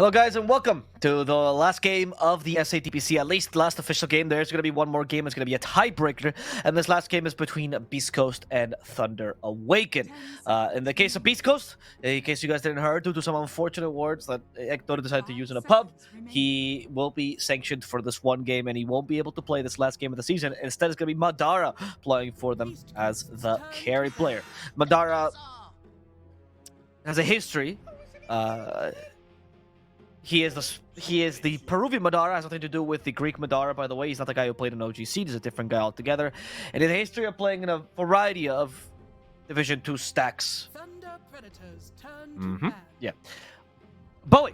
Hello guys and welcome to the last game of the SA DPC, at least the last official game. There's going to be one more game. It's going to be a tiebreaker, and this last game is between Beastcoast and Thunder Awaken. In the case of Beastcoast, in case you guys didn't hear, due to some unfortunate words that Hector decided to use in a pub, he will be sanctioned for this one game and he won't be able to play this last game of the season. Instead, it's going to be Madara playing for them as the carry player. Madara has a history. He is the Peruvian Madara. Has nothing to do with the Greek Madara, by the way. He's not the guy who played in OGC. He's a different guy altogether. And in a history of playing in a variety of Division 2 stacks. Thunder Predators turn to Yeah. Bowie,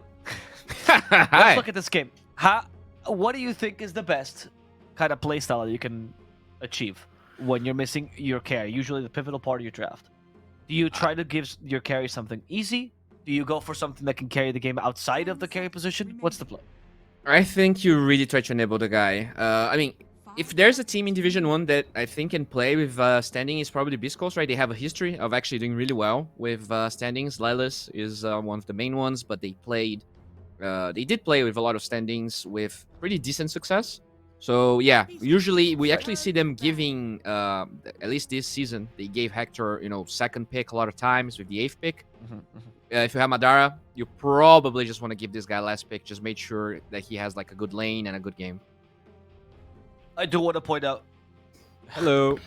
let's look at this game. What do you think is the best kind of playstyle that you can achieve when you're missing your carry? Usually the pivotal part of your draft. Do you try to give your carry something easy? Do you go for something that can carry the game outside of the carry position? What's the play? I think you really try to enable the guy. I mean, if there's a team in Division 1 that I think can play with standing, is probably Beastcoast, right? They have a history of actually doing really well with standings. Lilas is one of the main ones, but they did play with a lot of standings with pretty decent success. So yeah, usually we actually see them giving, at least this season, they gave Hector, second pick a lot of times with the 8th pick. If you have Madara, you probably just want to give this guy last pick. Just make sure that he has like a good lane and a good game. I do want to point out. Hello.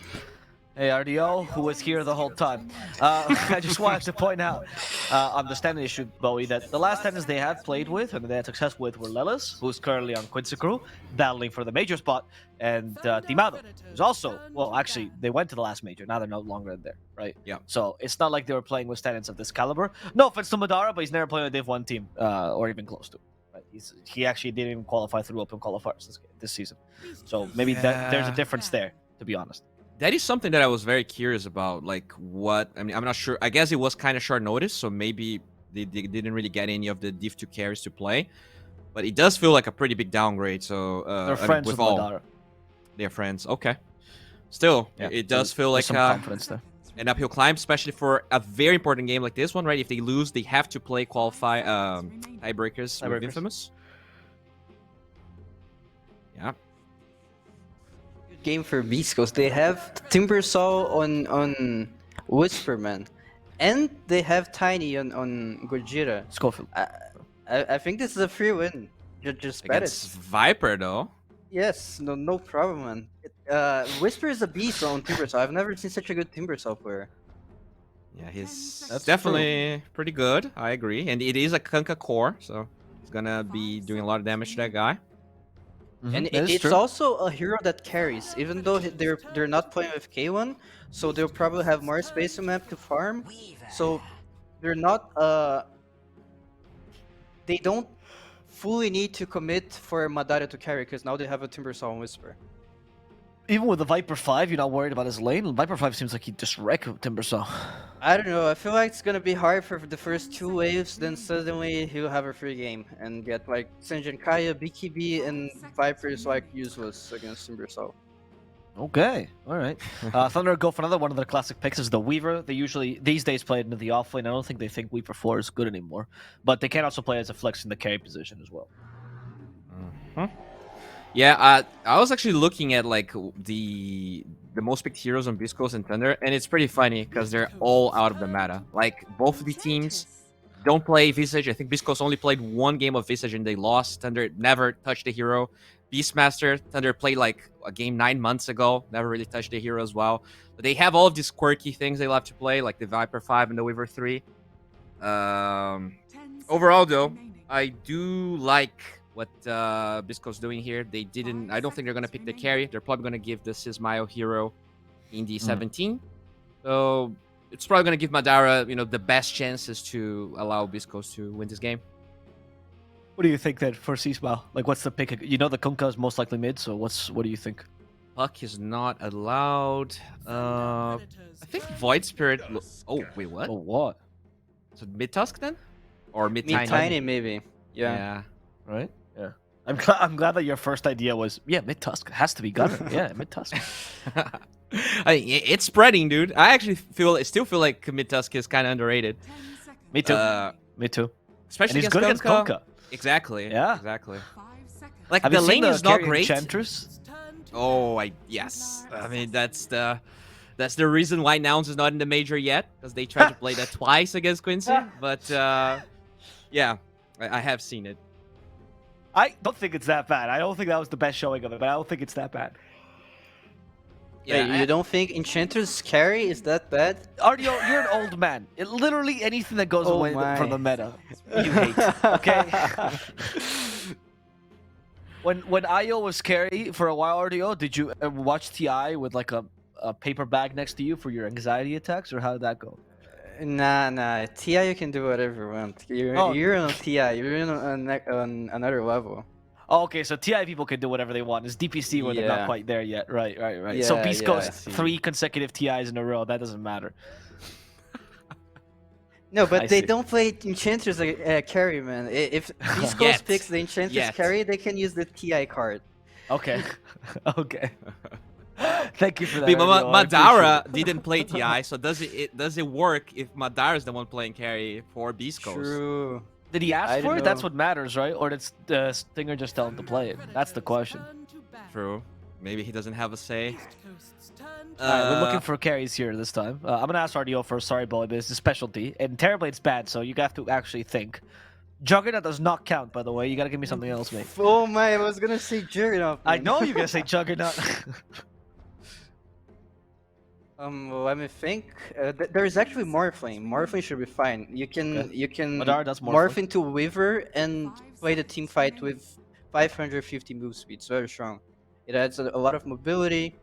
Hey, RDO, who was here the whole time. I just wanted to point out on the standing issue, Bowie, that the last standings they have played with and they had success with were Lelis, who's currently on Quincy Crew, battling for the major spot, and Timado, who's also, well, actually, they went to the last major. Now they're no longer in there, right? Yeah. So it's not like they were playing with standings of this caliber. No offense to Madara, but he's never played a Div 1 team, or even close to. Right? He actually didn't even qualify through open qualifiers this season. So maybe there's a difference there, to be honest. That is something that I was very curious about. Like, I mean, I'm not sure. I guess it was kind of short notice, so maybe they didn't really get any of the Div 2 carries to play. But it does feel like a pretty big downgrade. So they're friends with Madara. They're friends. Okay. Still, yeah, it does feel like some confidence there. An uphill climb, especially for a very important game like this one, right? If they lose, they have to play tiebreakers with Infamous. Yeah. Game for Beastcoast. They have Timbersaw on Whisperman, and they have Tiny on Gojira. Schofield. I think this is a free win. Just bet Against it. Viper though. Yes, no problem, man. Whisper is a beast on Timbersaw. I've never seen such a good Timbersaw player. Yeah, that's That's definitely pretty good. I agree, and it is a Kunkka core, so he's gonna be doing a lot of damage to that guy. And it's also a hero that carries, even though they're not playing with K1, so they'll probably have more space on map to farm. So they're not they don't fully need to commit for Madara to carry, because now they have a Timbersaw and Whisper. Even with the Viper 5, you're not worried about his lane? Viper 5 seems like he'd just wreck Timbersaw. I don't know, I feel like it's gonna be hard for the first 2 waves, then suddenly he'll have a free game and get like Senjin Kaya, BKB, and Viper is like useless against Timbersaw. Okay, alright. Thunder go for another one of their classic picks is the Weaver. They usually, these days, play it into the offlane. I don't think they think Weaver 4 is good anymore. But they can also play as a flex in the carry position as well. Yeah, I was actually looking at like the most picked heroes on Beastcoast and Thunder, and it's pretty funny because they're all out of the meta. Like, both of the teams don't play Visage. I think Beastcoast only played 1 game of Visage and they lost. Thunder never touched the hero. Beastmaster, Thunder played like a game 9 months ago, never really touched the hero as well. But they have all of these quirky things they love to play, like the Viper 5 and the Weaver 3. Overall though, I do like what Beastcoast doing here. I don't think they're gonna pick the carry. They're probably gonna give the Sismayo hero in the 17. So it's probably gonna give Madara, the best chances to allow Beastcoast to win this game. What do you think then for Seasmile? Like, what's the pick? You know the Kunkka is most likely mid, so what do you think? Puck is not allowed. I think Void Spirit. Oh wait, what? Oh, what? So mid Tusk then, or mid Mid Tiny maybe. Yeah. Right? Yeah. I'm glad that your first idea was, mid Tusk has to be Gunner. Yeah, mid Tusk. It's spreading, dude. I still feel like mid Tusk is kind of underrated. Me too. Me too. Especially and he's against good against Kunkka. Exactly. Yeah. Exactly. Like Have the you seen lane the is not carry great. Enchantress? Oh, yes. I mean, that's the reason why Nouns is not in the major yet, because they tried to play that twice against Quincy. But yeah, I have seen it. I don't think it's that bad. I don't think that was the best showing of it, but I don't think it's that bad. Yeah, Wait, you don't think Enchantress carry is that bad? Ardio, you're an old man. Literally anything that goes Oh away my. from the meta, you hate. Okay. When Io was carry for a while, Ardio, did you ever watch Ti with like a paper bag next to you for your anxiety attacks, or how did that go? Nah. TI, you can do whatever you want. Oh. You're on TI. You're on another level. Oh, okay, so TI people can do whatever they want. It's DPC where they're not Yeah. quite there yet. Right. So Yeah, Beast I goes see. 3 consecutive TIs in a row. That doesn't matter. No, I but they see. don't play Enchantress carry, man. If Beastcoast Yet. picks the Enchantress Yet. carry, they can use the TI card. Okay. Okay. Thank you for that. But Ardio, I appreciate Madara it. didn't play TI, so does it work if Madara is the one playing carry for Beast Coast? True. Did he ask I for don't it? That's know. what matters, right? Or did Stinger just tell him to play it? That's the question. True. Maybe he doesn't have a say. Alright, we're looking for carries here this time. I'm gonna ask RDO first. Sorry, boy, but it's a specialty. And Terrorblade's bad, so you have to actually think. Juggernaut does not count, by the way. You gotta give me something else, mate. Oh my, I was gonna say Juggernaut. I man. know you're gonna say Juggernaut. Let me think. There's actually Morphling. Morphling should be fine. You can Madara does morph Morphling. into Weaver and play the team fight with 550 move speed. It's very strong. It adds a lot of mobility,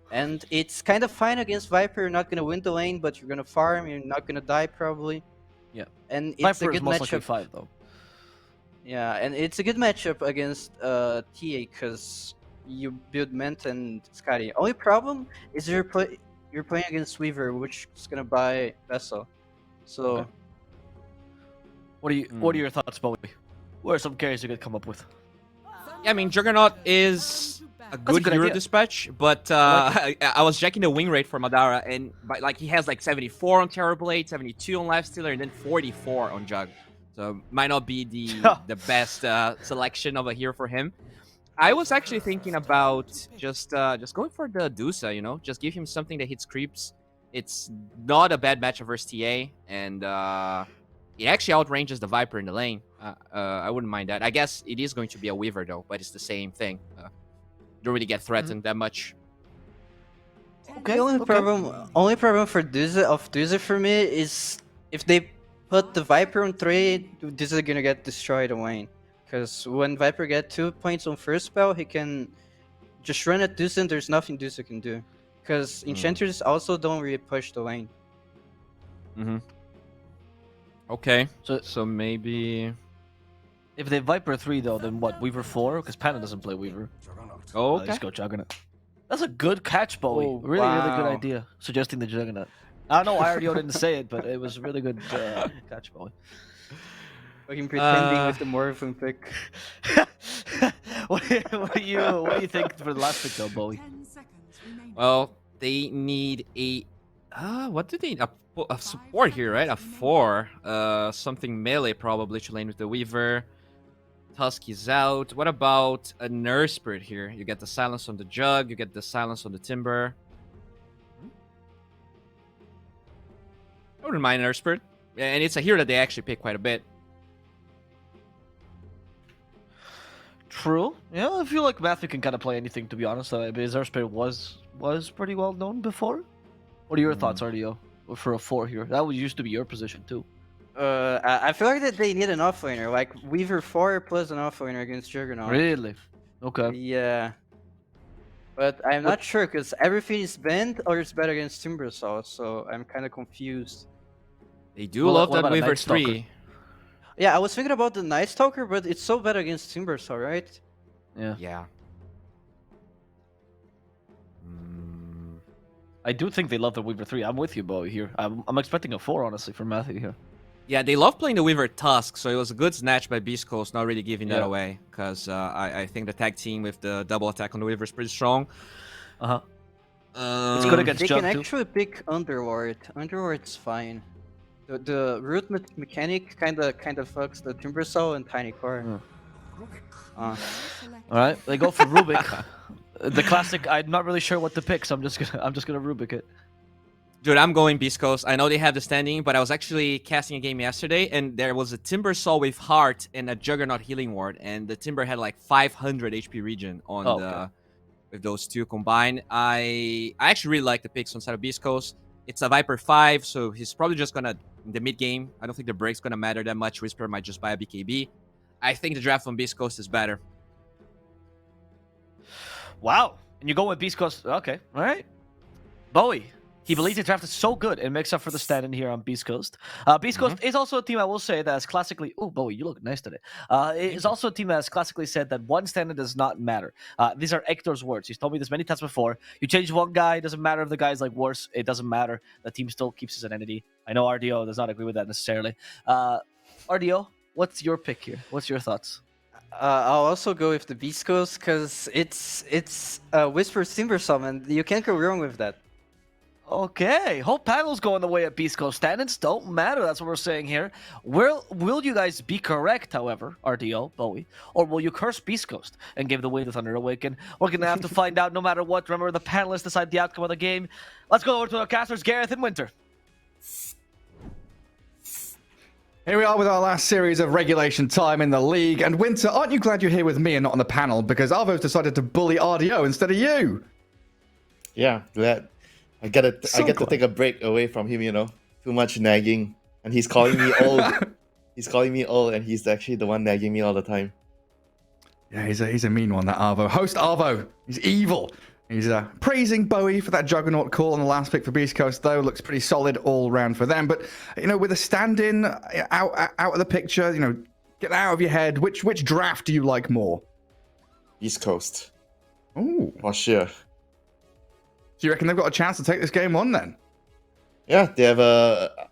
and it's kind of fine against Viper. You're not gonna win the lane, but you're gonna farm. You're not gonna die probably. Yeah. And it's Viper a is good most likely matchup. 5, though. Yeah, and it's a good matchup against TA because you build Ment and Scotty. Only problem is you're playing against Weaver, which is gonna buy Vessel. So Okay. What are your thoughts, Bowie? What are some carries you could come up with? Yeah, I mean, Juggernaut is a good good hero idea. dispatch, but I was checking the win rate for Madara, and like he has like 74 on Terrorblade, 72 on Lifestealer, and then 44 on Jug. So might not be the best selection of a hero for him. I was actually thinking about just going for the Dusa, you know, just give him something that hits creeps. It's not a bad match versus TA, and it actually outranges the Viper in the lane. I wouldn't mind that. I guess it is going to be a Weaver though, but it's the same thing. Don't really get threatened that much. Okay. the only problem for Dusa for me is if they put the Viper on 3, Dusa is gonna get destroyed on lane. Because when Viper get 2 points on first spell, he can just run at Dusa and there's nothing Dusa can do. Because Enchanters also don't really push the lane. Okay, So so maybe. if they Viper 3, though, then what? Weaver 4? Because Panda doesn't play Weaver. Oh, okay. Let's go Juggernaut. That's a good catch, Bowie. Oh, really good wow. idea. Suggesting the Juggernaut. I don't know why RDO didn't say it, but it was a really good catch, Bowie. Fucking pretending with the Morphling pick. what do you think for the last pick, though, Bowie? Well, they need a. What do they need? A support here, right? A 4. Something melee probably to lane with the Weaver. Tusk is out. What about a Nurse Spirit here? You get the silence on the Jug, you get the silence on the Timber. I wouldn't mind Nurse Spirit. And it's a hero that they actually pick quite a bit. True. Yeah, I feel like Matthew can kind of play anything, to be honest. Because our spirit was pretty well known before. What are your thoughts, RDO, for a 4 here? That used to be your position, too. I feel like that they need an offlaner, like Weaver 4 plus an offlaner against Juggernaut. Really? Okay. Yeah. But I'm not sure, because everything is banned or it's bad against Timbersaw, so I'm kind of confused. They do Well, love what that about a Weaver Night Stalker? 3. Yeah, I was thinking about the Night Stalker, but it's so bad against Timbersaw, right? Yeah. Yeah. I do think they love the Weaver 3. I'm with you, Bowie, here. I'm expecting a 4, honestly, from Matthew here. Yeah, they love playing the Weaver Tusk, so it was a good snatch by Beastcoast, not really giving that Yeah. away, because I think the tag team with the double attack on the Weaver is pretty strong. It's good against They Jug, can too. actually pick Underlord. Underlord's fine. The root mechanic kind of fucks the Timber Soul and Tiny Core. All right, they go for Rubik. The classic. I'm not really sure what to pick, so I'm just gonna Rubik it. Dude, I'm going Beastcoast. I know they have the standing, but I was actually casting a game yesterday, and there was a Timber Soul with Heart and a Juggernaut Healing Ward, and the Timber had like 500 HP regen on with those two combined. I actually really like the picks on side of Beastcoast. It's a Viper 5, so he's probably just gonna, in the mid game, I don't think the break's gonna matter that much. Whisper might just buy a BKB. I think the draft on Beastcoast is better. Wow, and you go with Beastcoast. Okay, all right. Bowie. He believes the draft is so good and makes up for the stand-in here on Beastcoast. Beastcoast is also a team, I will say, that has classically... Oh, Bowie, you look nice today. It is also a team that has classically said that one stand-in does not matter. These are Hector's words. He's told me this many times before. You change one guy, it doesn't matter if the guy's like worse. It doesn't matter. The team still keeps his identity. I know RDO does not agree with that necessarily. RDO, what's your pick here? What's your thoughts? I'll also go with the Beastcoast because it's Whisper Timber Summon. You can't go wrong with that. Okay, whole panel's going the way of Beastcoast. Stand-ins don't matter, that's what we're saying here. Will you guys be correct, however, RDO, Bowie, or will you curse Beastcoast and give the way to Thunder Awaken? We're going to have to find out no matter what. Remember, the panelists decide the outcome of the game. Let's go over to our casters, Gareth and Winter. Here we are with our last series of regulation time in the league. And Winter, aren't you glad you're here with me and not on the panel? Because Arvo's decided to bully RDO instead of you. Yeah, glad. I get to take a break away from him, you know. Too much nagging. And he's calling me old. He's calling me old, and he's actually the one nagging me all the time. Yeah, he's a mean one, that Arvo. Host Arvo, he's evil. He's praising Bowie for that Juggernaut call on the last pick for Beastcoast, though. Looks pretty solid all round for them. But, you know, with a stand-in out of the picture, you know, get out of your head. Which draft do you like more? East Coast. Ooh. For sure. Do you reckon they've got a chance to take this game on then? Yeah,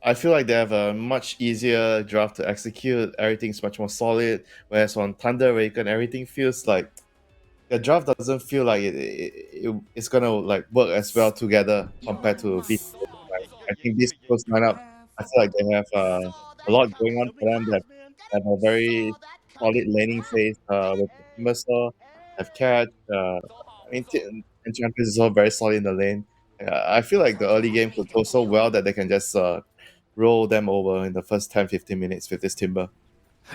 I feel like they have a much easier draft to execute. Everything's much more solid. Whereas on Thunder Awaken, everything feels like the draft doesn't feel like it's gonna like work as well together compared to Beast. I think this close lineup, I feel like they have a lot going on for them. They have a very solid laning phase with Timbersaw, have Cat. Champions is all very solid in the lane. I feel like the early game could go so well that they can just roll them over in the first 10-15 minutes with this Timber.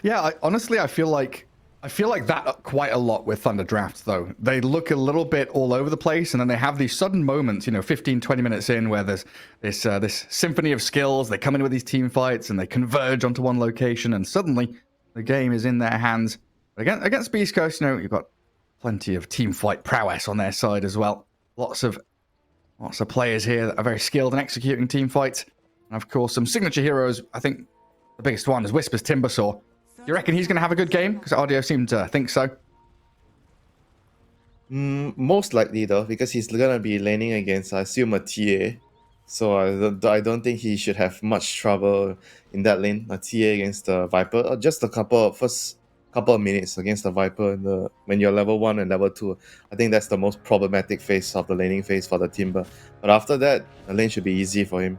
Yeah, honestly, I feel like that quite a lot with Thunder drafts, though. They look a little bit all over the place, and then they have these sudden moments, you know, 15-20 minutes in, where there's this symphony of skills. They come in with these team fights, and they converge onto one location, and suddenly the game is in their hands. Against Beastcoast, you know, you've got plenty of team fight prowess on their side as well. Lots of players here that are very skilled in executing team fights. And of course, some signature heroes. I think the biggest one is Whisper's Timbersaw. Do you reckon he's going to have a good game? Because Audio seemed to think so. Most likely, though, because he's going to be laning against, I assume, a TA. So I don't think he should have much trouble in that lane. A TA against the Viper. Just first couple of minutes against the Viper when you're level 1 and level 2. I think that's the most problematic phase of the laning phase for the Timber. But after that, the lane should be easy for him.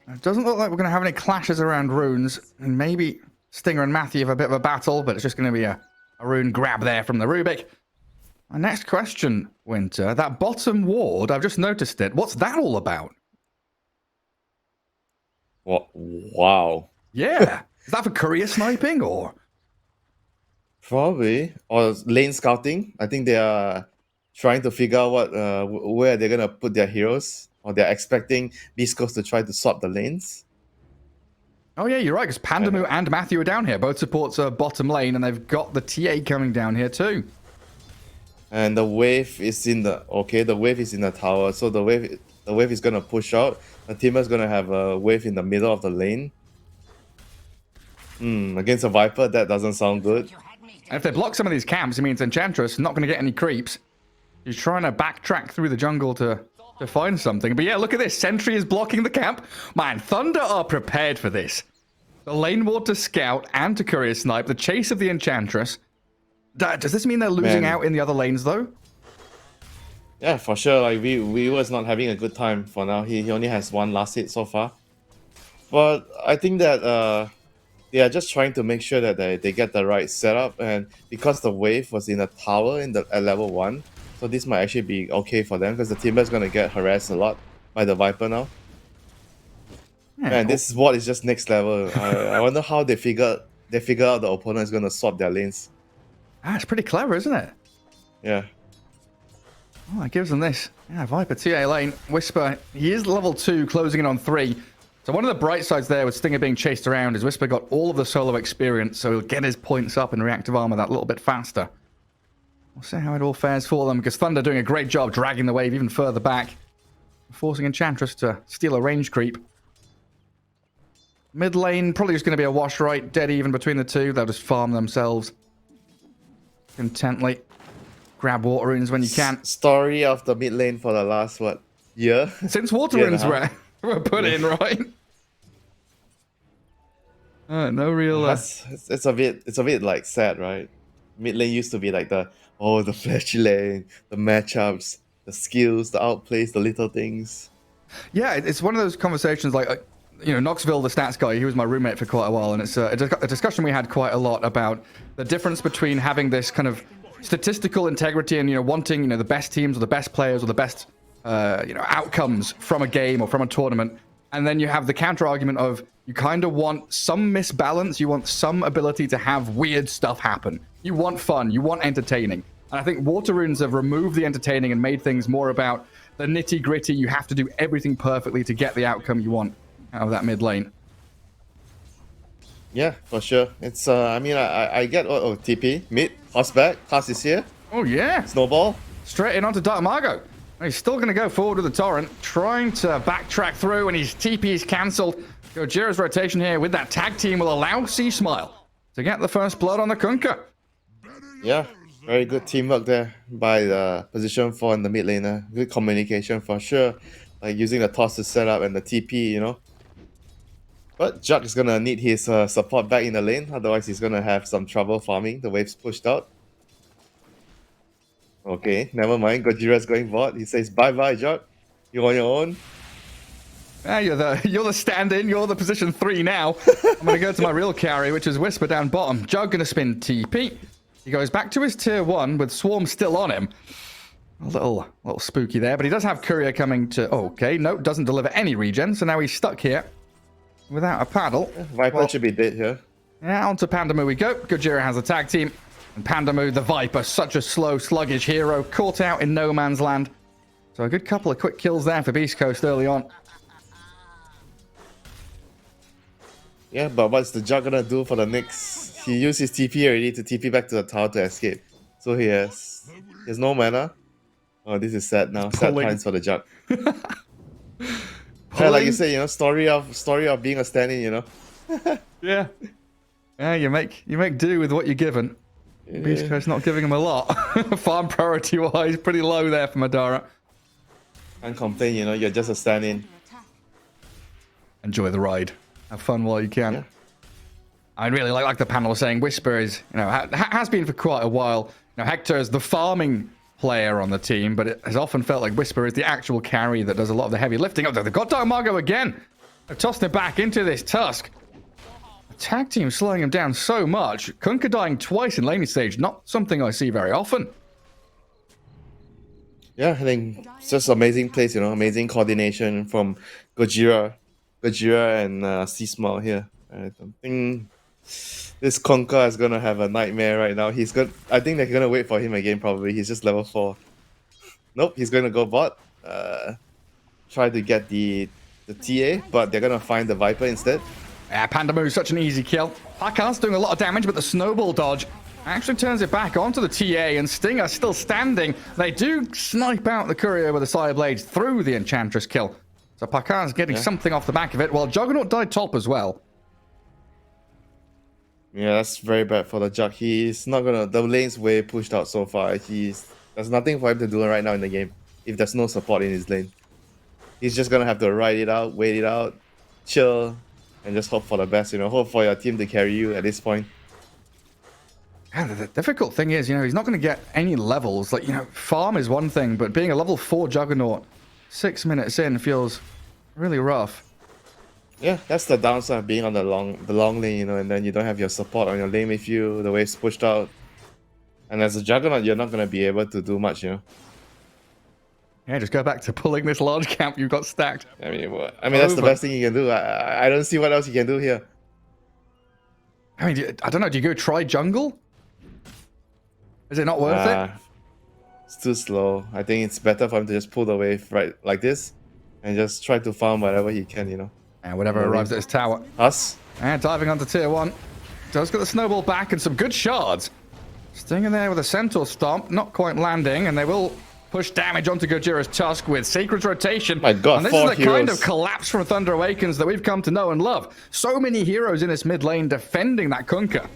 It doesn't look like we're going to have any clashes around runes. And maybe Stinger and Matthew have a bit of a battle, but it's just going to be a rune grab there from the Rubik. My next question, Winter. That bottom ward, I've just noticed it. What's that all about? What? Wow. Yeah. Is that for courier sniping or? Probably. Or lane scouting. I think they are trying to figure out where they're going to put their heroes. Or they're expecting Beastcoast to try to swap the lanes. Oh yeah, you're right, because Pandamu and Matthew are down here. Both supports are bottom lane, and they've got the TA coming down here too. And the wave is in the tower. So the wave is going to push out. The team is going to have a wave in the middle of the lane. Against a Viper, that doesn't sound good. And if they block some of these camps, it means Enchantress not going to get any creeps. He's trying to backtrack through the jungle to find something. But yeah, look at this. Sentry is blocking the camp. Man, Thunder are prepared for this. The lane ward to scout and to courier snipe. The chase of the Enchantress. Does this mean they're losing out in the other lanes, though? Yeah, for sure. Like we was not having a good time for now. He only has one last hit so far. But I think that they are just trying to make sure that they get the right setup, and because the wave was in a tower at level 1, so this might actually be okay for them because the Timber is going to get harassed a lot by the Viper now. Yeah, Man, this ward is just next level. I wonder how they figure out the opponent is going to swap their lanes. it's pretty clever, isn't it? Yeah. Oh, it gives them this. Yeah, Viper TA lane. Whisper, he is level 2, closing in on 3. So one of the bright sides there with Stinger being chased around is Whisper got all of the solo experience, so he'll get his points up in reactive armor that little bit faster. We'll see how it all fares for them, because Thunder doing a great job dragging the wave even further back, forcing Enchantress to steal a range creep. Mid lane, probably just going to be a wash right, dead even between the two. They'll just farm themselves contently. Grab water runes when you can. Story of the mid lane for the last, year? Since water Year and a runes half. were put in, right? No real... It's a bit like sad, right? Mid lane used to be like the flashy lane, the matchups, the skills, the outplays, the little things. Yeah, it's one of those conversations like, Knoxville, the stats guy, he was my roommate for quite a while, and it's a discussion we had quite a lot about the difference between having this kind of statistical integrity and, wanting, the best teams or the best players or the best, outcomes from a game or from a tournament. And then you have the counter argument of you kind of want some misbalance. You want some ability to have weird stuff happen. You want fun. You want entertaining. And I think Water Runes have removed the entertaining and made things more about the nitty gritty. You have to do everything perfectly to get the outcome you want out of that mid lane. Yeah, for sure. It's I get TP mid horseback cast is here. Oh yeah, Snowball. straight in onto Dark Margo. He's still going to go forward with the torrent, trying to backtrack through, and his TP is cancelled. Gojira's rotation here with that tag team will allow Sea Smile to get the first blood on the Kunkka. Yeah, very good teamwork there by the position 4 in the mid laner. Good communication for sure. Like using the toss to set up and the TP, But Jug is gonna need his support back in the lane, otherwise he's gonna have some trouble farming. The wave's pushed out. Okay, never mind. Gojira's going bot. He says bye-bye, Jug. You're on your own. You're the stand-in. You're the position 3 now. I'm going to go to my real carry, which is Whisper down bottom. Jug going to spin TP. He goes back to his tier 1 with Swarm still on him. A little spooky there, but he does have Courier coming to... okay, no, doesn't deliver any regen, so now he's stuck here without a paddle. Viper should be dead here. Yeah, onto Pandamu we go. Gojira has a tag team. And Pandamu, the Viper, such a slow, sluggish hero, caught out in no man's land. So a good couple of quick kills there for Beastcoast early on. Yeah, but what's the Jug gonna do for the next? He used his TP already to TP back to the tower to escape. So he has no mana. Oh, this is sad now. Sad times for the Jug. Yeah, like you said, story of being a stand-in, Yeah. Yeah, you make do with what you're given. Yeah. Beastcoast not giving him a lot. Farm priority-wise, pretty low there for Madara. Can't complain, you're just a stand-in. Enjoy the ride. Have fun while you can. Yeah. I really like the panel saying Whisper is, has been for quite a while. Hector is the farming player on the team, but it has often felt like Whisper is the actual carry that does a lot of the heavy lifting. Oh, they've got Dark Margo again. They've tossed him back into this Tusk. The tag team slowing him down so much. Kunkka dying twice in laning stage, not something I see very often. Yeah, I think it's just amazing plays, amazing coordination from Gojira and Sea Smile here. I don't think this Kunkka is gonna have a nightmare right now. I think they're gonna wait for him again probably. He's just level 4. Nope, he's gonna go bot. Try to get the TA, but they're gonna find the Viper instead. Yeah, Pandamu, such an easy kill. Pakar's doing a lot of damage, but the snowball dodge actually turns it back onto the TA, and Stinger still standing. They do snipe out the Courier with the Sire Blades through the Enchantress kill. So Pakar's getting something off the back of it, while Juggernaut died top as well. Yeah, that's very bad for the Jug. He's not gonna... The lane's way pushed out so far. There's nothing for him to do right now in the game if there's no support in his lane. He's just gonna have to ride it out, wait it out, chill, and just hope for the best, Hope for your team to carry you at this point. Yeah, the difficult thing is, he's not going to get any levels. Like, farm is one thing, but being a level 4 Juggernaut 6 minutes in feels really rough. Yeah, that's the downside of being on the long lane, you know, and then you don't have your support on your lane with you, the way it's pushed out. And as a Juggernaut, you're not gonna be able to do much, you know. Yeah, just go back to pulling this large camp you've got stacked. I mean, that's the Over. best thing you can do. I don't see what else you can do here. I mean, I don't know. Do you go try jungle? Is it not worth it? It's too slow. I think it's better for him to just pull the wave right like this, and just try to farm whatever he can, you know. And whatever arrives at his tower. Us? And diving onto tier 1. Does get the snowball back and some good shards. Stinging there with a centaur stomp, not quite landing, and they will push damage onto Gojira's Tusk with Sacred's rotation. My God, and this 4 is the kind heroes. of collapse from Thunder Awakens that we've come to know and love. So many heroes in this mid lane defending that Kunkka.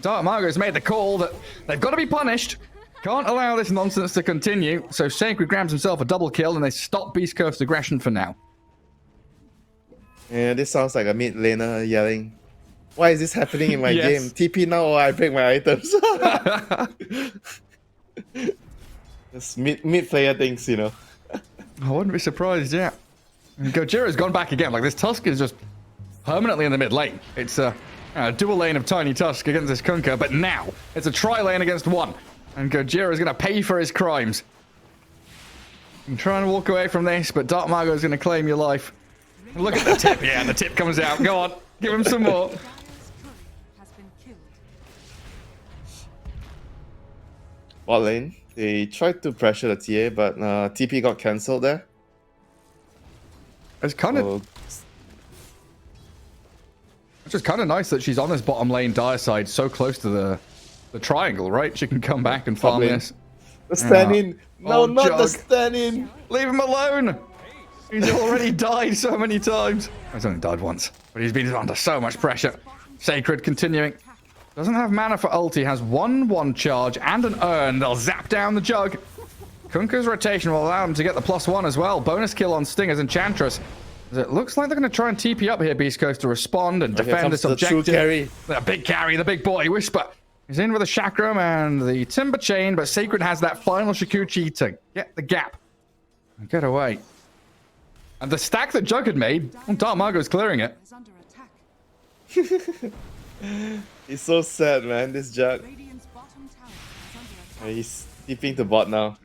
Dark Margot's made the call that they've got to be punished. Can't allow this nonsense to continue. So Sacred grabs himself a double kill and they stop Beastcoast's aggression for now. Yeah, this sounds like a mid laner yelling, "Why is this happening in my Yes. game? TP now or I break my items." Just mid player things, you know. I wouldn't be surprised, yeah. And Gojira's gone back again. Like, this Tusk is just permanently in the mid lane. It's a dual lane of Tiny Tusk against this Kunkka, but now it's a tri-lane against one. And Gojira's going to pay for his crimes. You can try and walk away from this, but Dark Margot's going to claim your life. Look at the tip. Yeah, the tip comes out. Go on. Give him some more. Bot lane, they tried to pressure the TA, but TP got cancelled there. It's kind of... So, It's just kind of nice that she's on this bottom lane dire side so close to the triangle, right? She can come back and farm lane. this. the stand-in! No, Oh, not the Jug. stand-in! Leave him alone! He's already died so many times. He's only died once, but he's been under so much pressure. Sacred continuing. Doesn't have mana for ulti, has 1/1 charge and an urn. They'll zap down the Jug. Kunkka's rotation will allow him to get the +1 as well. Bonus kill on Stinger's Enchantress. It looks like they're going to try and TP up here, Beastcoast, to respond and Here defend comes this the true objective. carry. The big carry, the big boy, Whisper. He's in with a Chakram and the Timber Chain, but Sacred has that final Shikuchi to get the gap and get away. And the stack that Jug had made, Dark Margot's clearing it. He's so sad, man, this Jug. He's TPing to bot now.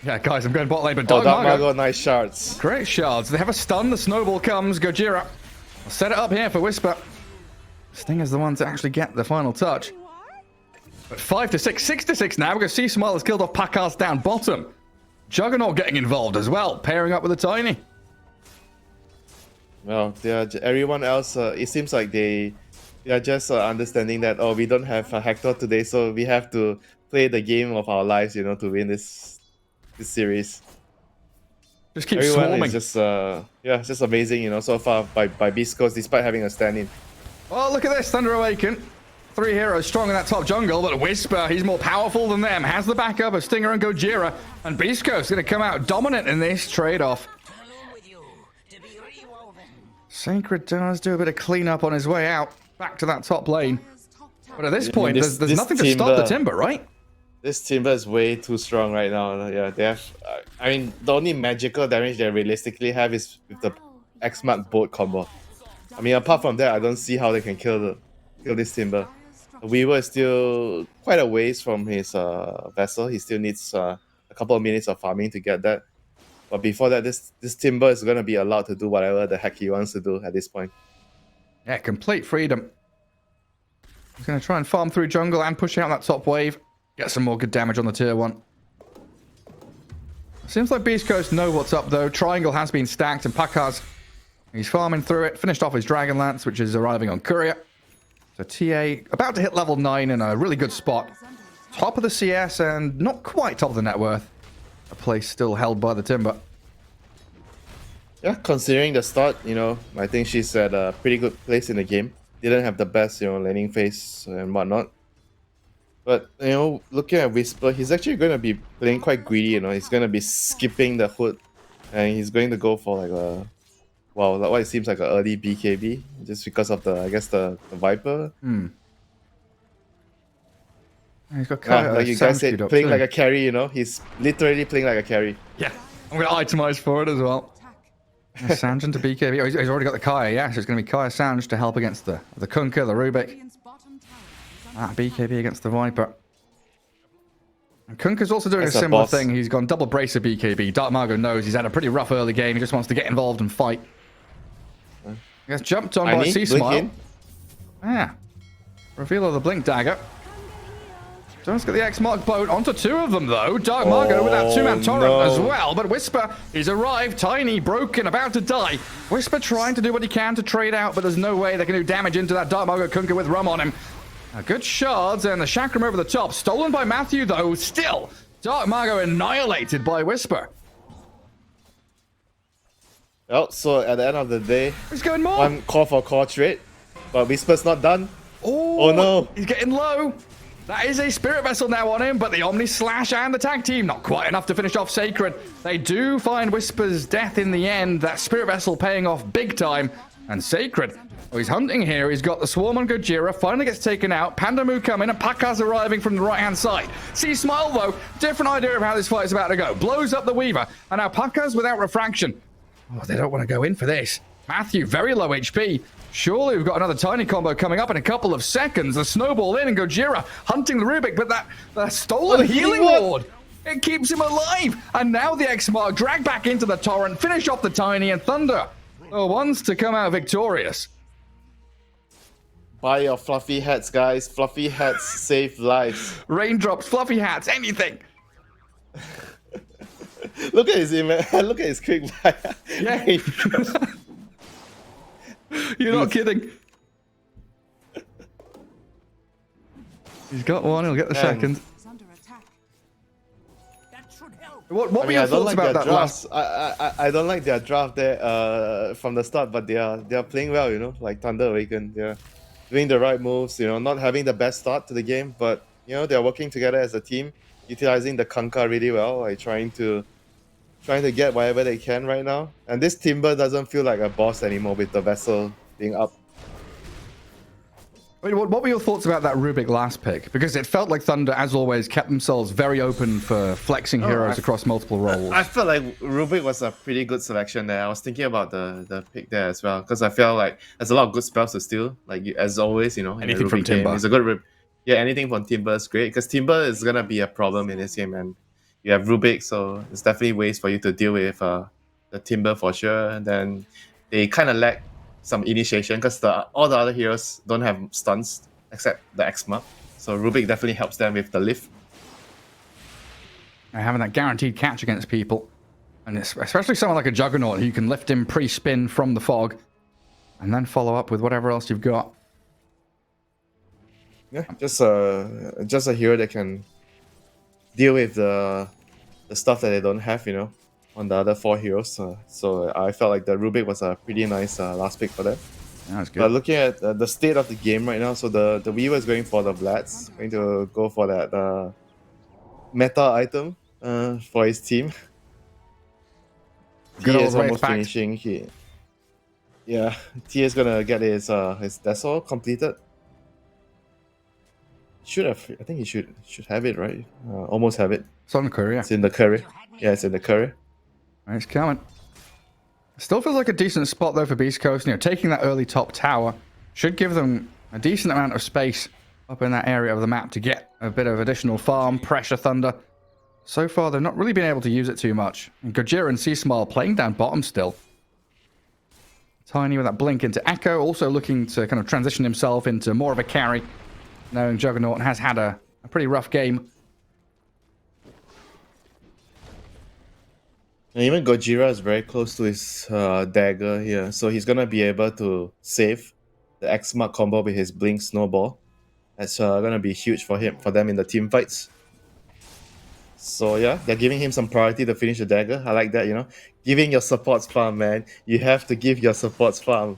Yeah, guys, I'm going bot lane, but Oh, Dark Dark Margot. Margot, nice shards. Great shards. They have a stun. The snowball comes. Gojira will set it up here for Whisper. Stinger's the one to actually get the final touch. But 5 to 6, 6 to 6 now because Seasmile has killed off Pakar's down bottom. Juggernaut getting involved as well, pairing up with the Tiny. Well, everyone else, it seems like they are just understanding that, oh, we don't have Hector today, so we have to play the game of our lives, you know, to win this series. Just keep Everyone swarming. is just, it's just amazing, you know, so far by Beastcoast, despite having a stand-in. Oh, look at this. Thunder Awaken. 3 heroes strong in that top jungle, but Whisper, he's more powerful than them. Has the backup of Stinger and Gojira. And Beastcoast going to come out dominant in this trade-off. Sacred does do a bit of cleanup on his way out. Back to that top lane. But at this point, there's nothing to stop the Timber, right? This Timber is way too strong right now. Yeah, they have... I mean, the only magical damage they realistically have is with the X-Mark boat combo. I mean, apart from that, I don't see how they can kill this Timber. The Weaver is still quite a ways from his vessel. He still needs a couple of minutes of farming to get that. But before that, this Timber is going to be allowed to do whatever the heck he wants to do at this point. Yeah, complete freedom. He's going to try and farm through jungle and push out that top wave. Get some more good damage on the tier 1. Seems like Beastcoast know what's up, though. Triangle has been stacked, and Pakar's... He's farming through it. Finished off his Dragon Lance, which is arriving on Courier. So TA about to hit level 9 in a really good spot. Top of the CS and not quite top of the net worth. A place still held by the Timber. Yeah, considering the start, you know, I think she's at a pretty good place in the game. Didn't have the best, you know, laning phase and whatnot. But, you know, looking at Whisper, he's actually going to be playing quite greedy, you know. He's going to be skipping the hood. And he's going to go for like a... Well, like what it seems like an early BKB. Just because of the, I guess, the Viper. He's got Like you guys said, playing like a carry, you know. He's literally playing like a carry. Yeah, I'm going to itemize for it as well. Sanj into BKB. Oh, he's already got the Kaya, yeah. So it's going to be Kaya Sanj to help against the Kunkka, the Rubik. BKB against the Viper. And Kunkka's also doing That's a a similar boss. thing. He's gone double bracer BKB. Dark Margo knows he's had a pretty rough early game. He just wants to get involved and fight. He gets jumped on by Sea Smile. Yeah. Reveal of the Blink Dagger. Just get the X-Mark boat onto 2 of them, though. Dark Margo with that 2-man torrent as well. But Whisper, he's arrived. Tiny, broken, about to die. Whisper trying to do what he can to trade out, but there's no way they can do damage into that Dark Margo Kunkka with Rum on him. Good shards, and the Chakram over the top. Stolen by Matthew, though. Still, Dark Margo annihilated by Whisper. Well, so at the end of the day, He's going more. one call for core trade, but Whisper's not done. Oh no. He's getting low. That is a Spirit Vessel now on him, but the Omni Slash and the tag team, not quite enough to finish off Sacred. They do find Whisper's death in the end. That Spirit Vessel paying off big time. And Sacred, he's hunting here. He's got the Swarm on Gojira, finally gets taken out. Pandamu coming, and Paka's arriving from the right-hand side. See Smile, though, different idea of how this fight is about to go. Blows up the Weaver, and now Paka's without refraction. Oh, they don't want to go in for this. Matthew, very low HP. Surely we've got another tiny combo coming up in a couple of seconds. The snowball in and Gojira hunting the Rubik, but that stolen healing ward, it keeps him alive. And now the X-Mark drag back into the torrent, finish off the tiny, and Thunder the ones to come out victorious. Buy your fluffy hats, guys. Fluffy hats save lives. Raindrops, fluffy hats, anything. Look at his image. Look at his quick buy. Yeah. You're not kidding. He's got one, he'll get the second. What were your thoughts about that last? I don't like their draft there from the start, but they are playing well, you know, like Thunder Awaken. They're doing the right moves, you know, not having the best start to the game, but you know, they're working together as a team, utilizing the Kunkka really well, like trying to get whatever they can right now. And this Timber doesn't feel like a boss anymore with the vessel being up. Wait, what were your thoughts about that Rubik last pick? Because it felt like Thunder, as always, kept themselves very open for flexing heroes across multiple roles. I felt like Rubik was a pretty good selection there. I was thinking about the pick there as well, because I felt like there's a lot of good spells to steal. Like, as always, you know, Anything from Timber. It's a good yeah, anything from Timber is great, because Timber is going to be a problem in this game, and you have Rubik, so there's definitely ways for you to deal with the Timber for sure. And then they kind of lack some initiation because all the other heroes don't have stuns except the X-Mark. So Rubik definitely helps them with the lift. And having that guaranteed catch against people. And especially someone like a Juggernaut who can lift him pre-spin from the fog and then follow up with whatever else you've got. Yeah, just a hero that can deal with the stuff that they don't have, you know, on the other 4 heroes. So I felt like the Rubik was a pretty nice last pick for them. That's good. But looking at the state of the game right now, so the Weaver is going for the Vlads, going to go for that meta item for his team. Good T old is almost Wraith finishing. T is gonna get his Desol completed. I think he should have it, right? Almost have it. It's on the curry, yeah. It's in the curry. Yeah, it's in the curry. It's coming. Still feels like a decent spot though for Beastcoast. You know, taking that early top tower should give them a decent amount of space up in that area of the map to get a bit of additional farm, pressure Thunder. So far, they've not really been able to use it too much. And Gojira and Sea-Smile playing down bottom still. Tiny with that blink into Echo, also looking to kind of transition himself into more of a carry, knowing Juggernaut has had a pretty rough game. And even Gojira is very close to his dagger here, so he's gonna be able to save the X-Mark combo with his Blink Snowball. That's gonna be huge for them in the team fights. So yeah, they're giving him some priority to finish the dagger. I like that, you know. Giving your supports farm, man. You have to give your supports farm.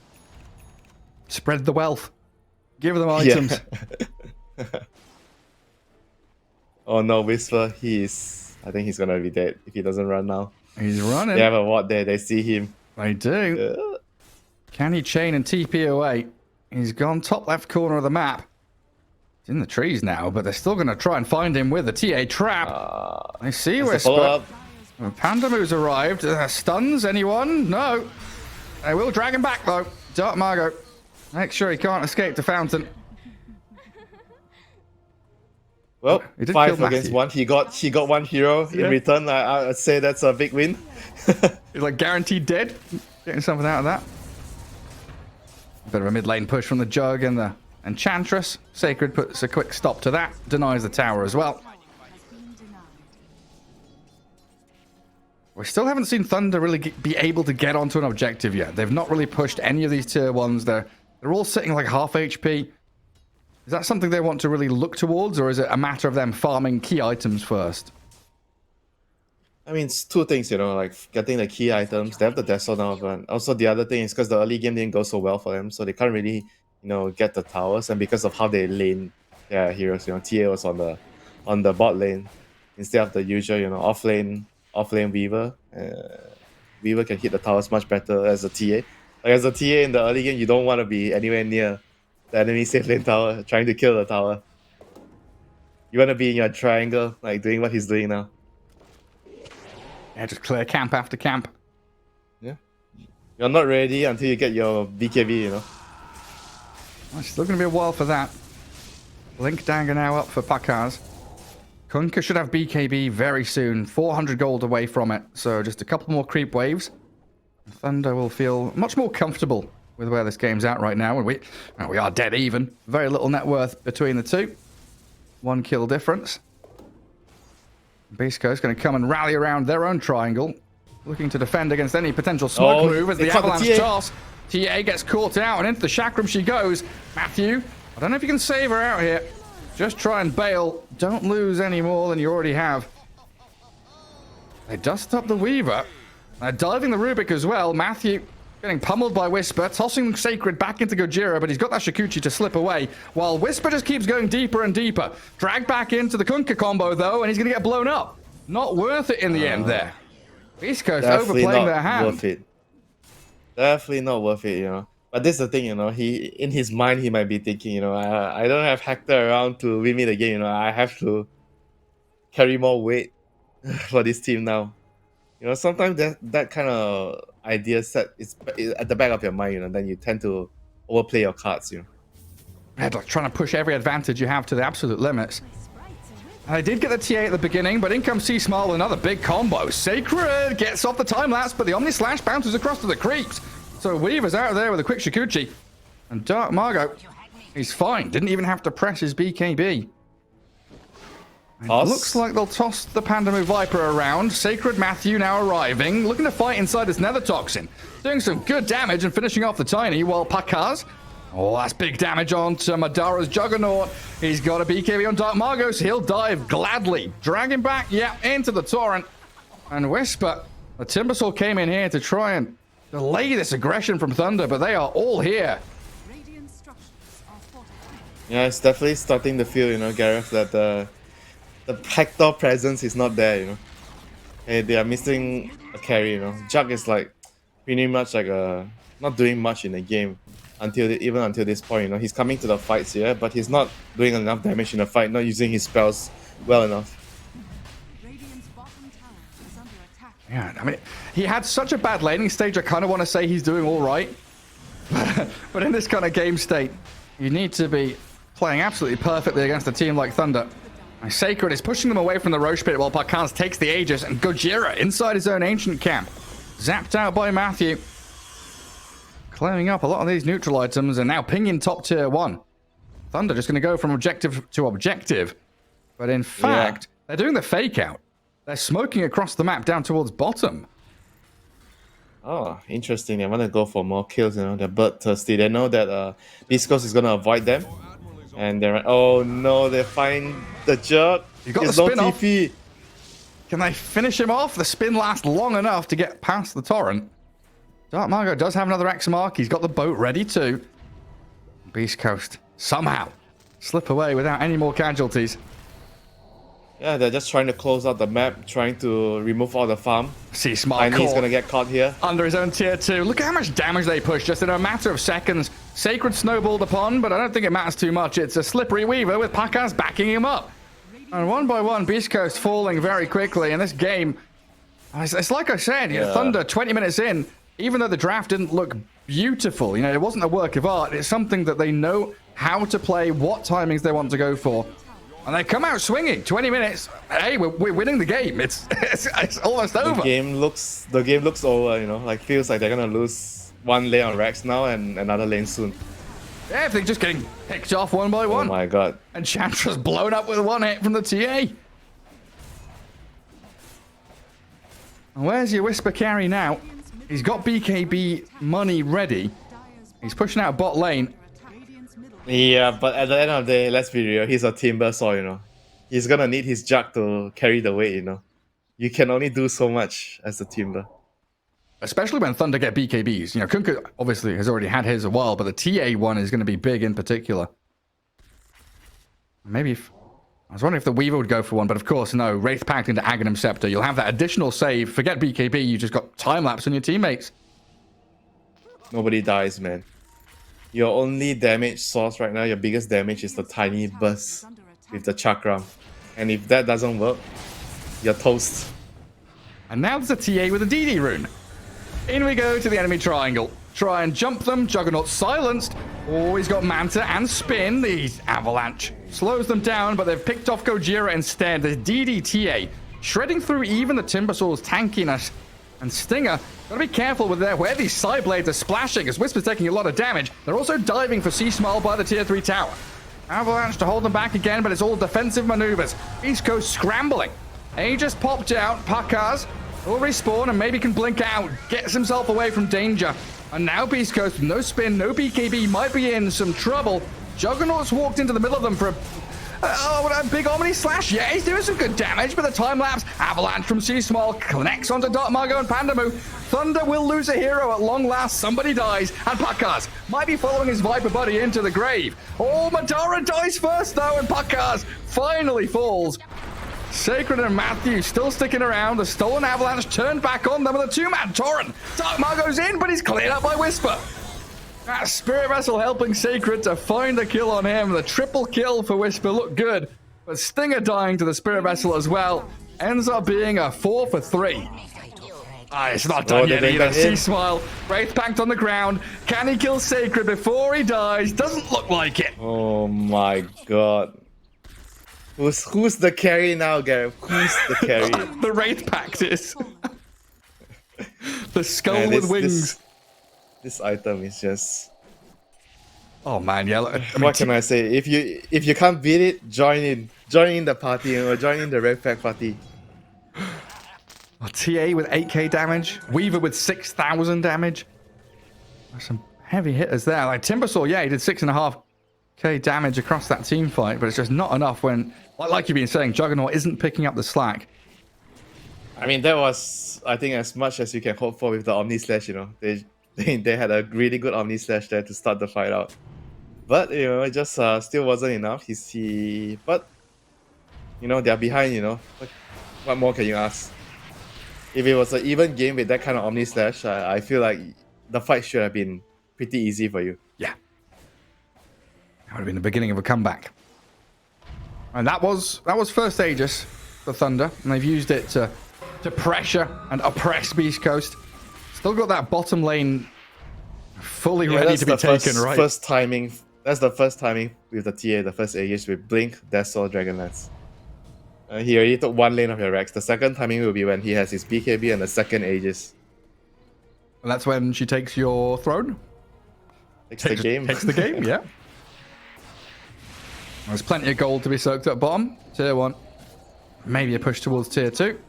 Spread the wealth. Give them items. Yeah. Oh no, Whisper, I think he's gonna be dead if he doesn't run now. He's running. They have a ward there, they see him. They do. Can he chain and TP away? He's gone top left corner of the map. He's in the trees now, but they're still going to try and find him with a TA trap. I see Whisper. Follow-up. Pandamu's arrived. Stuns anyone? No. They will drag him back, though. Dark Margot. Make sure he can't escape the fountain. Well, He did 5 kill against Matthew. 1. He got 1 hero in return. I'd say that's a big win. He's like guaranteed dead. Getting something out of that. Bit of a mid lane push from the Jug and the Enchantress. Sacred puts a quick stop to that. Denies the tower as well. We still haven't seen Thunder really be able to get onto an objective yet. They've not really pushed any of these tier 1s. They're all sitting like half HP. Is that something they want to really look towards, or is it a matter of them farming key items first? I mean, it's two things, like getting the key items. They have the Dazzle now, but also the other thing is because the early game didn't go so well for them, so they can't really, get the towers. And because of how they lane their heroes, TA was on the bot lane instead of the usual, off lane Weaver. Weaver can hit the towers much better as a TA. Like as a TA in the early game, you don't want to be anywhere near the enemy safe lane tower, trying to kill the tower. You want to be in your triangle, like doing what he's doing now. Yeah, just clear camp after camp. Yeah. You're not ready until you get your BKB, Well, it's still going to be a while for that. Link Dagger now up for Pakaz. Kunkka should have BKB very soon. 400 gold away from it. So just a couple more creep waves. Thunder will feel much more comfortable with where this game's at right now. And we are dead even. Very little net worth between the two. 1 kill difference. Beastcoast going to come and rally around their own triangle. Looking to defend against any potential smoke move as the avalanche toss. TA gets caught out and into the chakram she goes. Matthew, I don't know if you can save her out here. Just try and bail. Don't lose any more than you already have. They dust up the Weaver. They're diving the Rubik as well. Matthew getting pummeled by Whisper, tossing Sacred back into Gojira, but he's got that Shikuchi to slip away, while Whisper just keeps going deeper and deeper. Dragged back into the Kunkka combo, though, and he's going to get blown up. Not worth it in the end there. Beastcoast overplaying their hand. Worth it. Definitely not worth it, But this is the thing, he in his mind he might be thinking, I don't have Hector around to win me the game, I have to carry more weight for this team now. Sometimes that kind of idea set is at the back of your mind, then you tend to overplay your cards, Yeah, like trying to push every advantage you have to the absolute limits. And I did get the TA at the beginning, but in comes C-Smile with another big combo. Sacred gets off the time lapse, but the Omni Slash bounces across to the creeps. So Weaver's out of there with a quick Shikuchi. And Dark Margot, he's fine. Didn't even have to press his BKB. Looks like they'll toss the Panda Move Viper around. Sacred Matthew now arriving, looking to fight inside this Nether Toxin. Doing some good damage and finishing off the Tiny, while Pakaz, that's big damage onto Madara's Juggernaut. He's got a BKB on Dark Margot, so he'll dive gladly. Drag him back, into the Torrent. And Whisper, the Timbersaw came in here to try and delay this aggression from Thunder, but they are all here. Yeah, it's definitely starting to feel, Gareth, that the Hector presence is not there, Hey, they are missing a carry, Jug is like pretty much like not doing much in the game until this point, He's coming to the fights here, but he's not doing enough damage in the fight, not using his spells well enough. Yeah, I mean, he had such a bad laning stage, I kind of want to say he's doing all right. But in this kind of game state, you need to be playing absolutely perfectly against a team like Thunder. And Sacred is pushing them away from the Roche Pit while Parkans takes the Aegis, and Gojira inside his own ancient camp. Zapped out by Matthew. Claiming up a lot of these neutral items and now pinging top tier 1. Thunder just going to go from objective to objective. But in fact, they're doing the fake out. They're smoking across the map down towards bottom. Oh, interesting. They want to go for more kills, They're bloodthirsty. They know that Beastcoast is going to avoid them. And they're oh no, they find the Jug. You got There's the no spin off. TP. Can they finish him off? The spin lasts long enough to get past the Torrent. Dark Margot does have another X mark. He's got the boat ready too. Beastcoast somehow slip away without any more casualties. Yeah, they're just trying to close out the map, trying to remove all the farm. See, Smart He's gonna get caught here. under his own tier 2. Look at how much damage they push just in a matter of seconds. Sacred snowballed upon, but I don't think it matters too much. It's a slippery Weaver with Pakaz backing him up. And one by one, Beastcoast falling very quickly. And this game, it's like I said, Thunder 20 minutes in, even though the draft didn't look beautiful, you know, it wasn't a work of art. It's something that they know how to play, what timings they want to go for. And they come out swinging. 20 minutes. Hey, we're winning the game. It's almost over. The game looks over, you know, like feels like they're gonna lose one lane on Rex now and another lane soon. Yeah, if they're just getting picked off one by one. Oh my god. And Chantra's blown up with one hit from the TA. And where's your Whisper carry now? He's got BKB money ready. He's pushing out bot lane. Yeah, but at the end of the day, let's be real, he's a Timber Saw, you know. He's gonna need his Jug to carry the weight, you know. You can only do so much as a Timber. Especially when Thunder get BKBs. You know, Kunkka obviously has already had his a while, but the TA one is going to be big in particular. Maybe if... I was wondering if the Weaver would go for one, but of course, no. Wraith Pact into Aghanim Scepter. You'll have that additional save. Forget BKB, you just got time-lapse on your teammates. Nobody dies, man. Your only damage source right now, your biggest damage is the tiny burst with the Chakram. And if that doesn't work, you're toast. And now there's a TA with a DD rune. In we go to the enemy triangle. Try and jump them. Juggernaut silenced. Oh, he's got Manta and Spin. The Avalanche slows them down, but they've picked off Gojira instead. The DDTA shredding through even the Timbersaur's tankiness. And Stinger, gotta be careful with where these side blades are splashing, as Whisper's taking a lot of damage. They're also diving for C-Smile by the tier 3 tower. Avalanche to hold them back again, but it's all defensive maneuvers. Beastcoast scrambling. Aegis popped out. Pakaz will respawn and maybe can blink out. Gets himself away from danger. And now Beastcoast with no spin, no BKB, might be in some trouble. Juggernaut's walked into the middle of them for a big Omni Slash. Yeah, he's doing some good damage, but the time lapse. Avalanche from C-Small connects onto Dark Margo and Pandamu. Thunder will lose a hero at long last. Somebody dies, and Pakaz might be following his Viper buddy into the grave. Oh, Madara dies first, though, and Pakaz finally falls. Sacred and Matthew still sticking around. The stolen Avalanche turned back on them with a two-man torrent. Dark Margo's in, but he's cleared up by Whisper. That Spirit Vessel helping Sacred to find a kill on him. The triple kill for Whisper looked good, but Stinger dying to the Spirit Vessel as well ends up being a 4 for 3. It's not done yet either. C-Smile, Wraith Pact on the ground. Can he kill Sacred before he dies? Doesn't look like it. Oh my god. Who's the carry now, Gareth? Who's the carry? The Wraith Pact is. The skull with wings. This item is just... Oh man, yeah. What can I say? If you can't beat it, join in the party, or join in the Red Pack party. TA with 8k damage, Weaver with 6,000 damage. There's some heavy hitters there. Like Timbersaw, yeah, he did 6.5k damage across that team fight, but it's just not enough when, like you've been saying, Juggernaut isn't picking up the slack. I mean, that was, I think, as much as you can hope for with the Omni Slash, you know. They had a really good Omni Slash there to start the fight out. But, you know, it just still wasn't enough. But, you know, they're behind, you know. What more can you ask? If it was an even game with that kind of Omni Slash, I feel like the fight should have been pretty easy for you. Yeah. That would have been the beginning of a comeback. And that was first Aegis for Thunder, and they've used it to pressure and oppress Beastcoast. Still got that bottom lane fully ready to be taken, right? First timing. That's the first timing with the TA, the first Aegis with Blink, Dazzle, Dragonlance. He already took one lane of your Rex. The second timing will be when he has his BKB and the second Aegis. And that's when she takes your throne? Takes the game. Takes the game, yeah. There's plenty of gold to be soaked up bottom. Tier 1. Maybe a push towards Tier 2.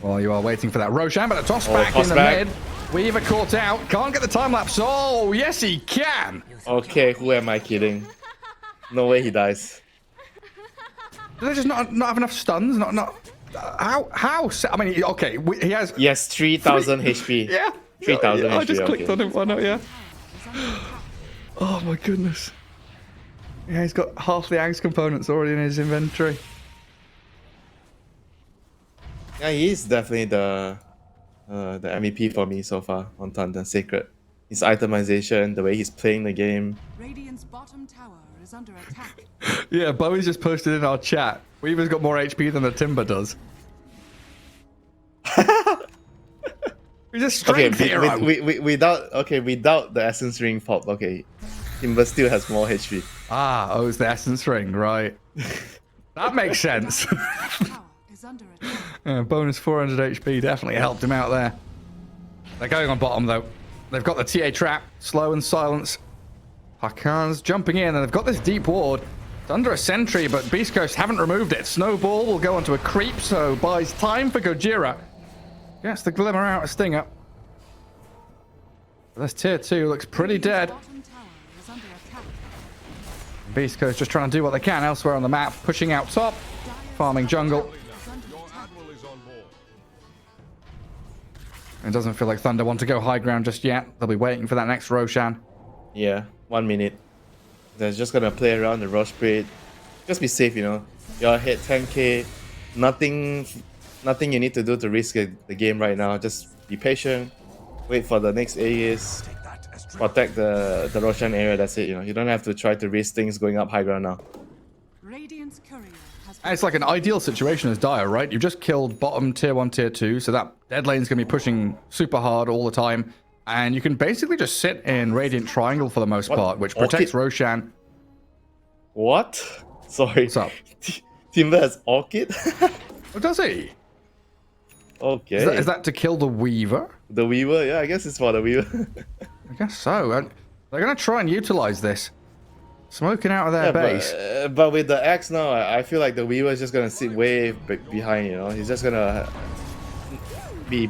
While you are waiting for that Roshan, but a toss back in the mid. Weaver caught out. Can't get the time lapse. Oh, yes, he can. Okay, who am I kidding? No way he dies. Do they just not have enough stuns? How? I mean, okay, he has... Yes, 3,000 HP. Yeah. 3,000 HP, I just clicked on him. Why not, yeah. Oh, my goodness. Yeah, he's got half the Axe components already in his inventory. Yeah, he's definitely the MVP for me so far on Thunder Sacred. His itemization, the way he's playing the game. Radiant's bottom tower is under attack. Yeah, Bowie's just posted in our chat. Weaver's got more HP than the Timber does. He's a Okay, strength hero. without the essence ring pop, okay, Timber still has more HP. Oh, it's the essence ring, right? That makes sense. Tower is under attack. Bonus 400 HP definitely helped him out there. They're going on bottom though. They've got the TA trap, slow and silence. Hakan's jumping in, and they've got this deep ward. It's under a sentry, but Beastcoast haven't removed it. Snowball will go onto a creep, so buys time for Gojira. Gets the glimmer out of Stinger. This tier 2 looks pretty dead. Bottom tower is under attack. Beastcoast just trying to do what they can elsewhere on the map, pushing out top, farming jungle. Is under attack. It doesn't feel like Thunder want to go high ground just yet. They'll be waiting for that next Roshan. Yeah, 1 minute. They're just gonna play around the rush trade. Just be safe, you know. You're ahead 10k. Nothing you need to do to risk the game right now. Just be patient. Wait for the next AEs. Protect the Roshan area. That's it. You know, you don't have to try to risk things going up high ground now. Radiant's courier has And it's like an ideal situation as Dire, right? You've just killed bottom tier 1, tier 2, so that dead lane's going to be pushing super hard all the time. And you can basically just sit in Radiant Triangle for the most part, which protects Roshan. What? Sorry. What's up? Timber has Orchid? Oh, does he? Okay. Is that to kill the Weaver? The Weaver? Yeah, I guess it's for the Weaver. I guess so. And they're going to try and utilize this. Smoking out of their base. But with the axe now, I feel like the Weaver is just gonna sit way behind, you know? He's just gonna be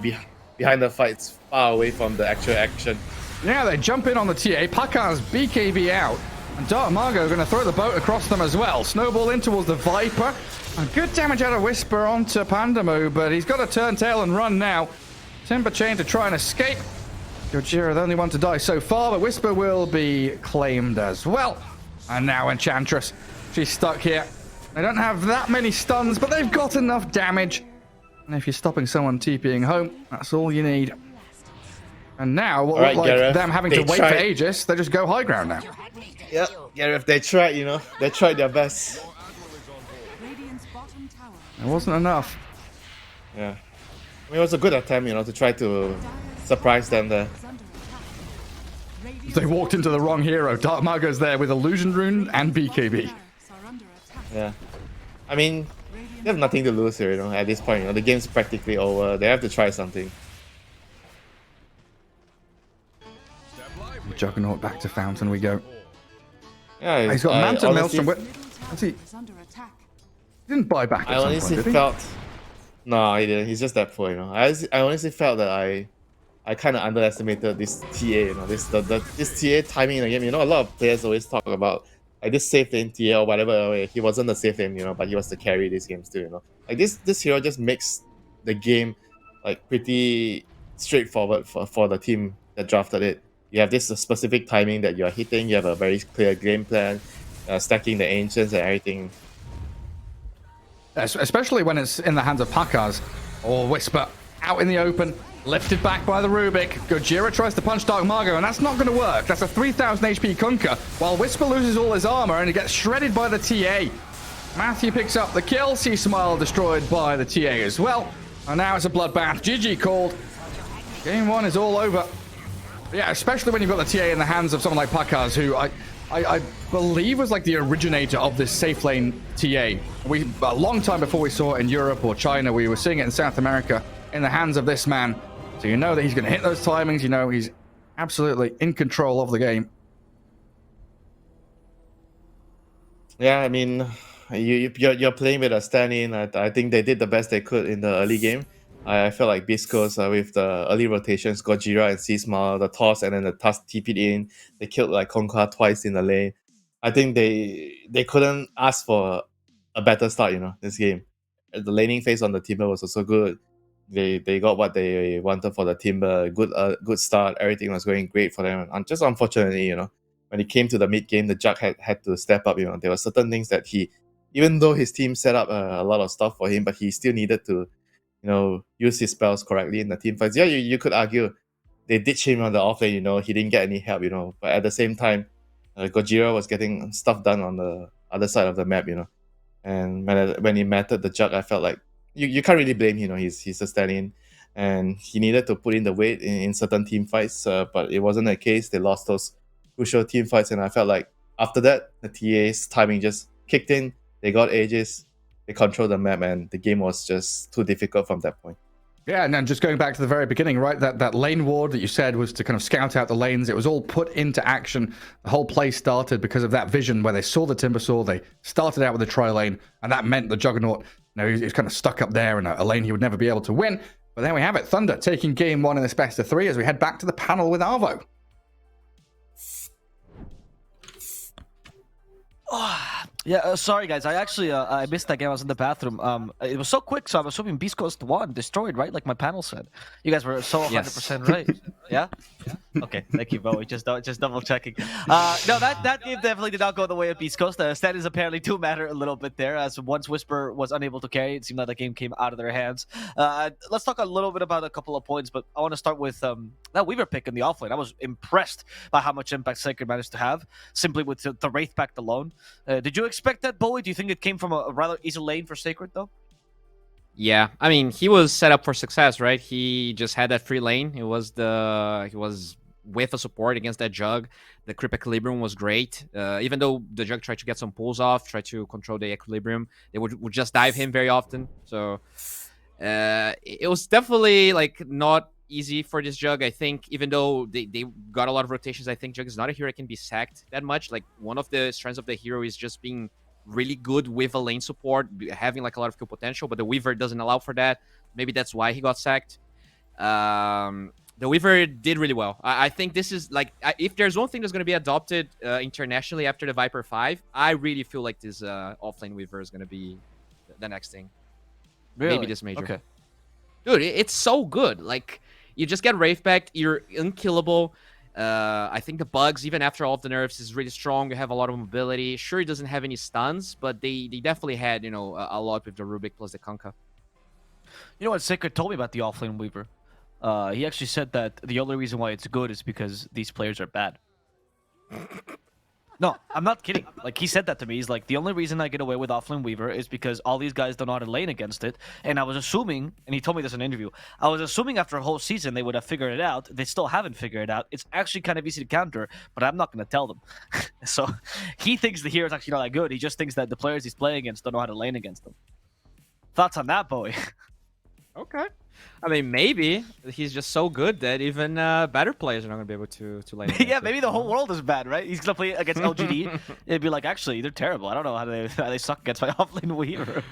behind the fights, far away from the actual action. Yeah, they jump in on the TA. Pakar's BKB out. And Dark Margo going to throw the boat across them as well. Snowball in towards the Viper. And good damage out of Whisper onto Pandamu, but he's got to turn tail and run now. Timber Chain to try and escape. Gojira, the only one to die so far, but Whisper will be claimed as well. And now Enchantress. She's stuck here. They don't have that many stuns, but they've got enough damage. And if you're stopping someone TPing home, that's all you need. And now, what looked like Gareth, them having to wait for ages, they just go high ground now. Yep, Gareth, they tried, you know? They tried their best. Radiant's bottom tower. It wasn't enough. Yeah. I mean, it was a good attempt, you know, to try to surprise them there. Is under attack. Radiant's They walked into the wrong hero. Dark Margo's there with Illusion Rune and BKB. barracks are under attack. Yeah. I mean, they have nothing to lose here, you know, at this point. You know, the game's practically over. They have to try something. Juggernaut back to Fountain we go. Yeah, He's got Manta honestly- Maelstrom. Middle Has tower he is under attack. didn't buy back I at some honestly point, did he? felt... No, he didn't. He's just that poor, you know. I honestly felt that I kind of underestimated this TA, you know, this TA timing in the game. You know, a lot of players always talk about like this safe lane TA or whatever. He wasn't the safe lane, you know, but he was the carry this game still, you know. Like this hero just makes the game like pretty straightforward for the team that drafted it. You have this specific timing that you are hitting. You have a very clear game plan, stacking the ancients and everything. Especially when it's in the hands of Pakars or Whisper out in the open, lifted back by the Rubik. Gojira tries to punch Dark Margo, and that's not going to work. That's a 3000 HP Kunkka, while Whisper loses all his armor and he gets shredded by the TA. Matthew picks up the kill. Sea Smile destroyed by the TA as well. And now it's a bloodbath. GG called. Game 1 is all over. Yeah, especially when you've got the TA in the hands of someone like Pakars, who I believe was like the originator of this safe lane TA. A long time before we saw it in Europe or China, we were seeing it in South America in the hands of this man. So you know that he's going to hit those timings. You know he's absolutely in control of the game. Yeah, I mean, you're playing with a stand-in. I think they did the best they could in the early game. I felt like Beastcoast with the early rotations, Gojira and Seasmile, the toss and then the toss TP'd in. They killed like Konka twice in the lane. I think they couldn't ask for a better start, you know, this game. The laning phase on the Timber was also good. They got what they wanted for the Timber. Good start. Everything was going great for them. And just unfortunately, you know, when it came to the mid game, the Jug had to step up. You know, there were certain things that even though his team set up a lot of stuff for him, but he still needed to, you know, use his spells correctly in the team fights. Yeah, you could argue they ditched him on the off lane, you know, he didn't get any help, you know. But at the same time, Gojira was getting stuff done on the other side of the map, you know. And when he mattered the Jug, I felt like you can't really blame him, you know, he's a stand-in. and he needed to put in the weight in certain team fights, but it wasn't the case. They lost those crucial team fights, and I felt like after that, the TA's timing just kicked in. They got ages, they controlled the map, and the game was just too difficult from that point. Yeah, and then just going back to the very beginning, right? That lane ward that you said was to kind of scout out the lanes. It was all put into action. The whole play started because of that vision where they saw the Timbersaw. They started out with the tri lane, and that meant the Juggernaut, he was kind of stuck up there in a lane he would never be able to win. But there we have it. Thunder taking game 1 in this best of 3 as we head back to the panel with Arvo. Yeah, sorry guys. I actually I missed that game. I was in the bathroom. It was so quick, so I was hoping Beastcoast won, destroyed, right? Like my panel said. You guys were so 100% right. Yeah. Okay, thank you, Bowie. Just double checking. No, that game definitely did not go the way of Beastcoast. Standings apparently do matter a little bit there, as once Whisper was unable to carry, it seemed like the game came out of their hands. Let's talk a little bit about a couple of points, but I want to start with that Weaver pick in the offlane. I was impressed by how much impact Sacred managed to have simply with the Wraith Pact alone. Did you expect that, Bowie? Do you think it came from a rather easy lane for Sacred, though? Yeah, I mean, he was set up for success, right? He just had that free lane. He was with a support against that Jug. The creep equilibrium was great. Even though the Jug tried to get some pulls off, tried to control the equilibrium, they would just dive him very often. So it was definitely like not easy for this Jug. I think even though they got a lot of rotations, I think Jug is not a hero that can be sacked that much. Like one of the strengths of the hero is just being really good with a lane support, having like a lot of kill potential, but the Weaver doesn't allow for that. Maybe that's why he got sacked. The Weaver did really well. I think this is like, if there's one thing that's going to be adopted internationally after the Viper 5, I really feel like this offlane Weaver is going to be the next thing. Really? Maybe this major. Okay. Dude, it's so good. Like, you just get Wraith Pact, you're unkillable. I think the bugs, even after all of the nerfs, is really strong. You have a lot of mobility. Sure, it doesn't have any stuns, but they definitely had, a lot with the Rubik plus the Kunkka. You know what Sacred told me about the offlane Weaver? He actually said that the only reason why it's good is because these players are bad. No, I'm not kidding. Like, he said that to me. He's like, the only reason I get away with offlane Weaver is because all these guys don't know how to lane against it. And I was assuming, and he told me this in an interview, I was assuming after a whole season they would have figured it out. They still haven't figured it out. It's actually kind of easy to counter, but I'm not going to tell them. So he thinks the hero is actually not that good. He just thinks that the players he's playing against don't know how to lane against them. Thoughts on that, Bowie? Okay. I mean, maybe he's just so good that even better players are not going to be able to lane. Yeah, maybe the whole world is bad, right? He's going to play against LGD. It'd be like, actually, they're terrible. I don't know how they suck against my offlane Weaver.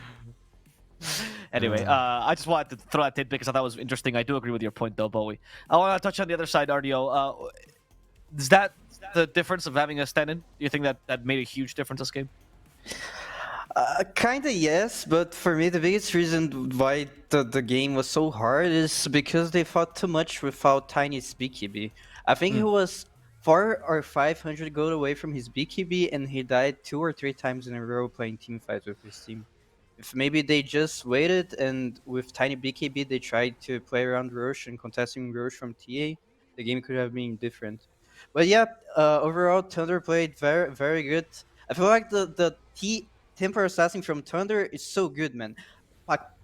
Anyway, I just wanted to throw that tidbit because I thought it was interesting. I do agree with your point, though, Bowie. I want to touch on the other side, RDO. Is that the difference of having a stand-in? Do you think that made a huge difference this game? Kinda yes, but for me the biggest reason why the game was so hard is because they fought too much without Tiny's BKB. I think he was 400 or 500 gold away from his BKB and he died 2 or 3 times in a row playing team fights with his team. If maybe they just waited and with Tiny BKB they tried to play around Roche and contesting Roche from TA, the game could have been different. But yeah, overall Thunder played very, very good. I feel like the Temper Assassin from Thunder is so good, man.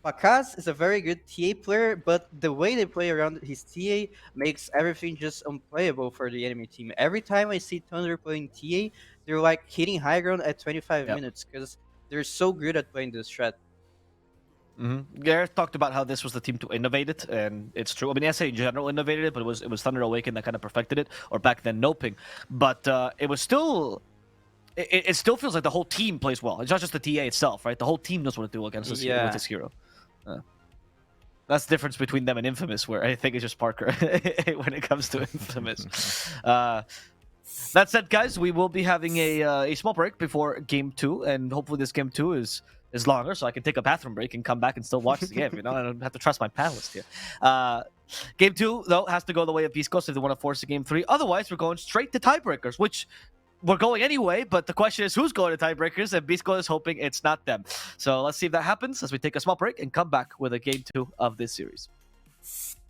Pakaz is a very good TA player, but the way they play around his TA makes everything just unplayable for the enemy team. Every time I see Thunder playing TA, they're like hitting high ground at 25 minutes because they're so good at playing this strat. Gareth talked about how this was the team to innovate it, and it's true. I mean, SA in general innovated it, but it was Thunder Awaken that kind of perfected it, or back then Noping. But it was still... It still feels like the whole team plays well. It's not just the TA itself, right? The whole team knows what to do against this, with this hero. That's the difference between them and Infamous, where I think it's just Parker when it comes to Infamous. That said, guys, we will be having a small break before Game 2, and hopefully this Game 2 is longer, so I can take a bathroom break and come back and still watch the game. I don't have to trust my panelist here. Game 2, though, has to go the way of Beastcoast if they want to force a Game 3. Otherwise, we're going straight to tiebreakers, which... we're going anyway, but the question is who's going to tiebreakers, and Beastcoast is hoping it's not them. So let's see if that happens as we take a small break and come back with a Game 2 of this series.